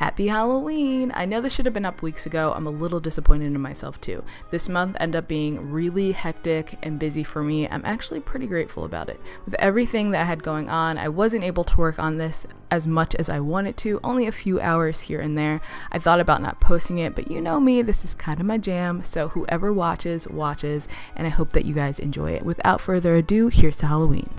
Happy Halloween! I know this should have been up weeks ago. I'm a little disappointed in myself too. This month ended up being really hectic and busy for me. I'm actually pretty grateful about it. With everything that I had going on, I wasn't able to work on this as much as I wanted to, only a few hours here and there. I thought about not posting it, but you know me, this is kind of my jam, so whoever watches, watches, and I hope that you guys enjoy it. Without further ado, here's to Halloween.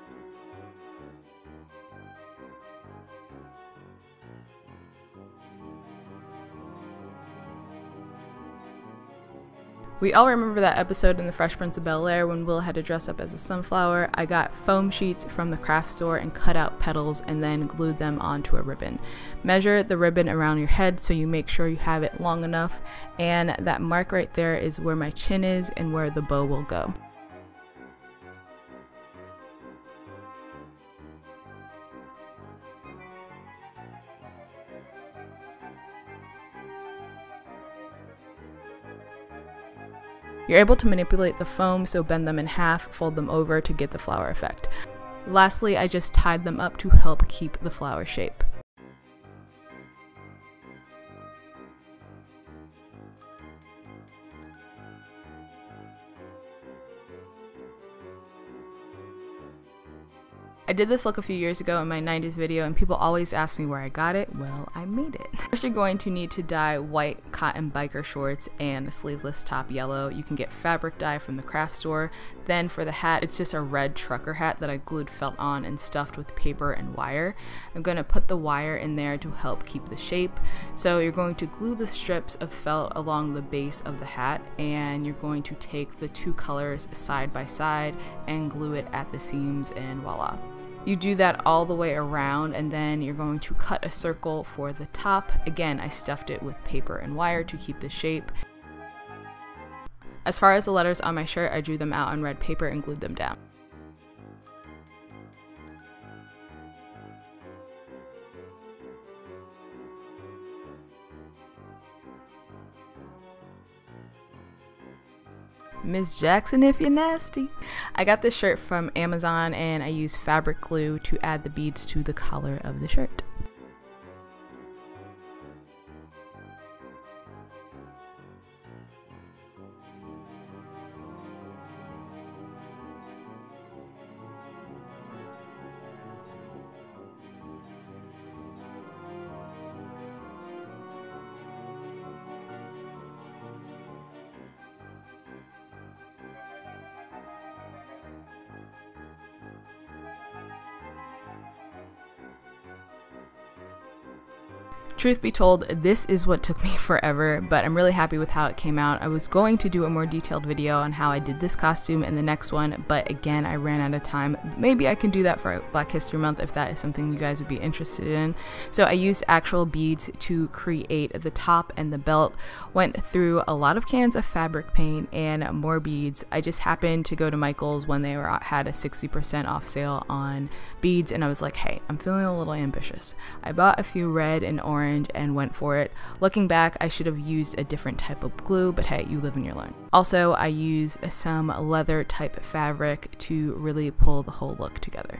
We all remember that episode in The Fresh Prince of Bel-Air when Will had to dress up as a sunflower. I got foam sheets from the craft store and cut out petals and then glued them onto a ribbon. Measure the ribbon around your head so you make sure you have it long enough, and that mark right there is where my chin is and where the bow will go. You're able to manipulate the foam, so bend them in half, fold them over to get the flower effect. Lastly, I just tied them up to help keep the flower shape. I did this look a few years ago in my 90s video and people always ask me where I got it. Well, I made it. First, you're going to need to dye white cotton biker shorts and a sleeveless top yellow. You can get fabric dye from the craft store. Then for the hat, it's just a red trucker hat that I glued felt on and stuffed with paper and wire. I'm going to put the wire in there to help keep the shape. So you're going to glue the strips of felt along the base of the hat, and you're going to take the two colors side by side and glue it at the seams, and voila. You do that all the way around, and then you're going to cut a circle for the top. Again, I stuffed it with paper and wire to keep the shape. As far as the letters on my shirt, I drew them out on red paper and glued them down. Miss Jackson if you're nasty. I got this shirt from Amazon and I used fabric glue to add the beads to the collar of the shirt. Truth be told, this is what took me forever, but I'm really happy with how it came out. I was going to do a more detailed video on how I did this costume in the next one, but again, I ran out of time. Maybe I can do that for Black History Month if that is something you guys would be interested in. So I used actual beads to create the top and the belt, went through a lot of cans of fabric paint and more beads. I just happened to go to Michael's when they had a 60% off sale on beads, and I was like, hey, I'm feeling a little ambitious. I bought a few red and orange and went for it. Looking back, I should have used a different type of glue, but hey, you live and you learn. Also, I used some leather type fabric to really pull the whole look together.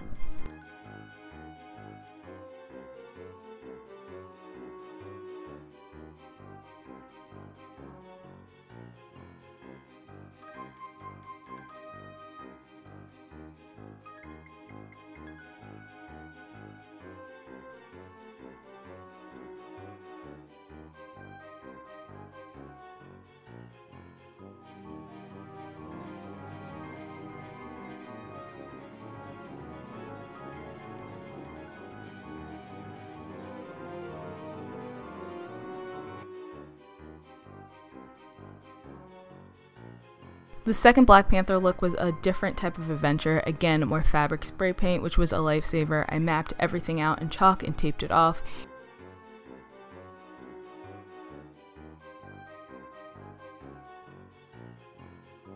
The second Black Panther look was a different type of adventure, again more fabric spray paint, which was a lifesaver. I mapped everything out in chalk and taped it off.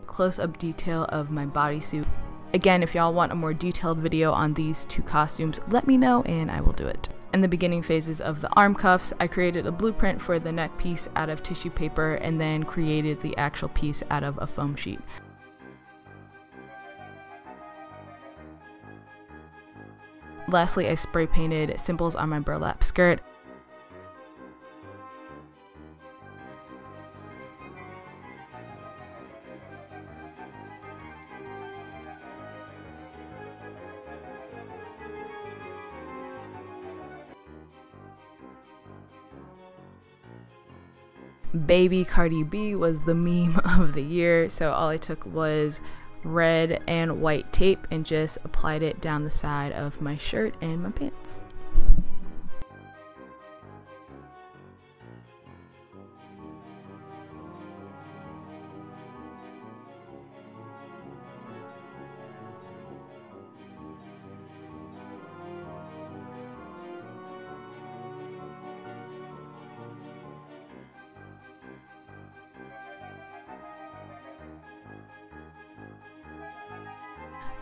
Close-up detail of my bodysuit. Again, if y'all want a more detailed video on these two costumes, let me know and I will do it. In the beginning phases of the arm cuffs, I created a blueprint for the neck piece out of tissue paper and then created the actual piece out of a foam sheet. Lastly, I spray painted symbols on my burlap skirt. Baby Cardi B was the meme of the year, so all I took was red and white tape and just applied it down the side of my shirt and my pants.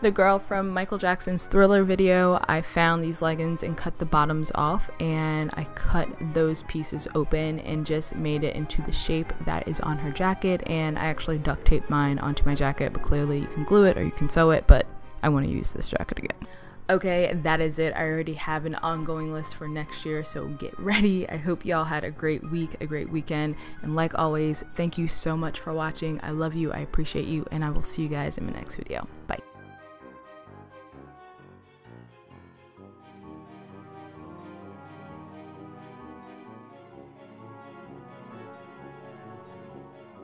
The girl from Michael Jackson's Thriller video, I found these leggings and cut the bottoms off, and I cut those pieces open and just made it into the shape that is on her jacket. And I actually duct taped mine onto my jacket, but clearly you can glue it or you can sew it, but I want to use this jacket again. Okay, that is it. I already have an ongoing list for next year, so get ready. I hope y'all had a great week, a great weekend, and like always, thank you so much for watching. I love you, I appreciate you, and I will see you guys in my next video.